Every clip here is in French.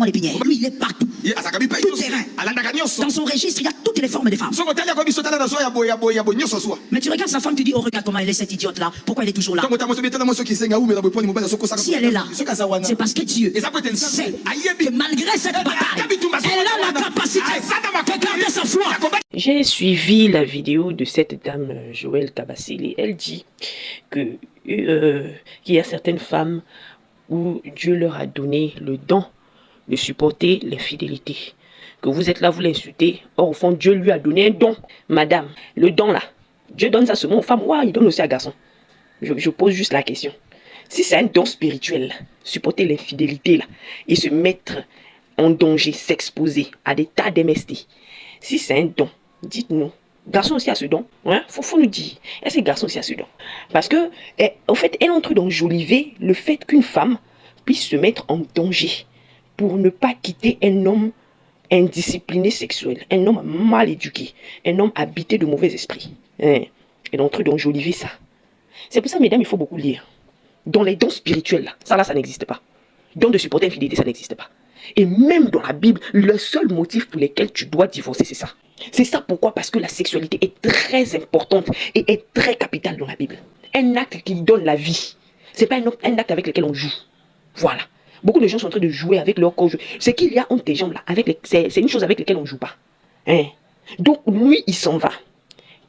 les pinières. Lui, il est partout. Tout terrain. Dans son registre, il y a toutes les formes de femmes. Mais tu regardes sa femme, tu dis, oh, regarde comment elle est cette idiote-là. Pourquoi elle est toujours là? Si elle est là, c'est parce que Dieu sait que malgré cette bataille, elle a la capacité de garder sa foi. J'ai suivi la vidéo de cette dame, Joël Kabasele. Elle dit que qu'il y a certaines femmes où Dieu leur a donné le don de supporter l'infidélité. Que vous êtes là, vous l'insultez. Or, au fond, Dieu lui a donné un don. Madame, le don là, Dieu donne ça seulement aux femmes. Ouais, il donne aussi à garçons. Je pose juste la question. Si c'est un don spirituel, supporter l'infidélité là, et se mettre en danger, s'exposer à des tas d'MST, si c'est un don, dites-nous. Garçon aussi a ce don, hein? Faut nous dire. Est-ce que garçon aussi a ce don? Parce que, en fait, elle entre dans Jolivet le fait qu'une femme puisse se mettre en danger pour ne pas quitter un homme indiscipliné sexuel, un homme mal éduqué, un homme habité de mauvais esprits. Hein? Elle entre dans Jolivet ça. C'est pour ça, mesdames, il faut beaucoup lire. Dans les dons spirituels, là, ça n'existe pas. Don de supporter l'infidélité, ça n'existe pas. Et même dans la Bible, le seul motif pour lequel tu dois divorcer, c'est ça. C'est ça pourquoi? Parce que la sexualité est très importante et est très capitale dans la Bible. Un acte qui donne la vie. C'est pas un acte avec lequel on joue. Voilà. Beaucoup de gens sont en train de jouer avec leur corps. Ce qu'il y a entre tes jambes là, c'est une chose avec laquelle on ne joue pas. Hein? Donc lui, il s'en va.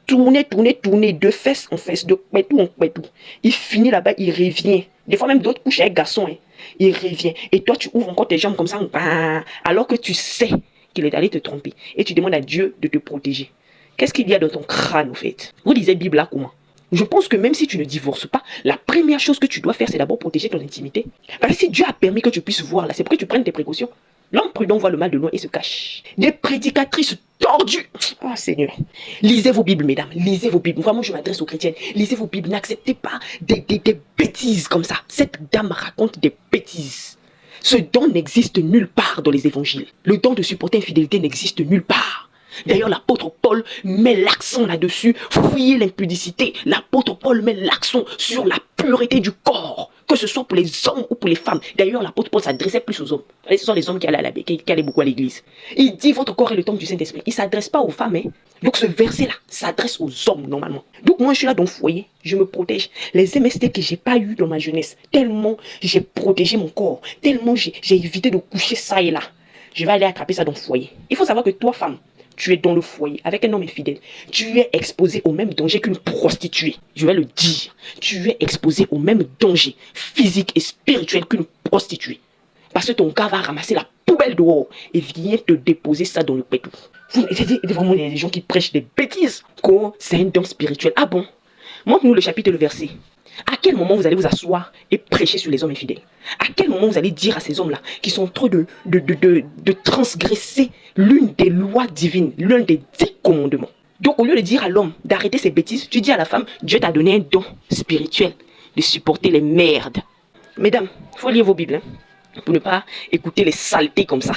Tourner, de fesses en fesses, de pétou en pétou. Il finit là-bas, il revient. Des fois même d'autres couches avec garçon. Hein. Il revient. Et toi, tu ouvres encore tes jambes comme ça, alors que tu sais qu'il est allé te tromper. Et tu demandes à Dieu de te protéger. Qu'est-ce qu'il y a dans ton crâne, au fait? Vous lisez Bible là comment? Je pense que même si tu ne divorces pas, la première chose que tu dois faire, c'est d'abord protéger ton intimité. Parce que si Dieu a permis que tu puisses voir là, c'est pour que tu prennes tes précautions. L'homme prudent voit le mal de loin et se cache. Des prédicatrices tordues. Ah, Seigneur. Lisez vos Bibles, mesdames. Lisez vos Bibles. Vraiment, je m'adresse aux chrétiennes. Lisez vos Bibles. N'acceptez pas des bêtises comme ça. Cette dame raconte des bêtises. Ce don n'existe nulle part dans les évangiles. Le don de supporter l'infidélité n'existe nulle part. D'ailleurs, l'apôtre Paul met l'accent là-dessus. Fuyez l'impudicité. L'apôtre Paul met l'accent sur la pureté du corps. Que ce soit pour les hommes ou pour les femmes. D'ailleurs, l'apôtre Paul s'adressait plus aux hommes. Ce sont les hommes qui allaient beaucoup à l'église. Il dit, votre corps est le temple du Saint-Esprit. Il ne s'adresse pas aux femmes. Hein. Donc ce verset-là s'adresse aux hommes normalement. Donc moi, je suis là dans le foyer. Je me protège. Les MST que je n'ai pas eu dans ma jeunesse. Tellement j'ai protégé mon corps. Tellement j'ai évité de coucher ça et là. Je vais aller attraper ça dans le foyer. Il faut savoir que toi, femme, tu es dans le foyer avec un homme infidèle. Tu es exposé au même danger qu'une prostituée. Je vais le dire. Tu es exposé au même danger physique et spirituel qu'une prostituée. Parce que ton gars va ramasser la poubelle dehors et vient te déposer ça dans le pétou. Vraiment, il y a des gens qui prêchent des bêtises. C'est un don spirituel. Ah bon? Montre-nous le chapitre et le verset. À quel moment vous allez vous asseoir et prêcher sur les hommes infidèles? À quel moment vous allez dire à ces hommes-là qui sont en train de transgresser l'une des lois divines, l'un des 10 commandements? Donc au lieu de dire à l'homme d'arrêter ses bêtises, tu dis à la femme, Dieu t'a donné un don spirituel de supporter les merdes. Mesdames, il faut lire vos Bibles pour ne pas écouter les saletés comme ça.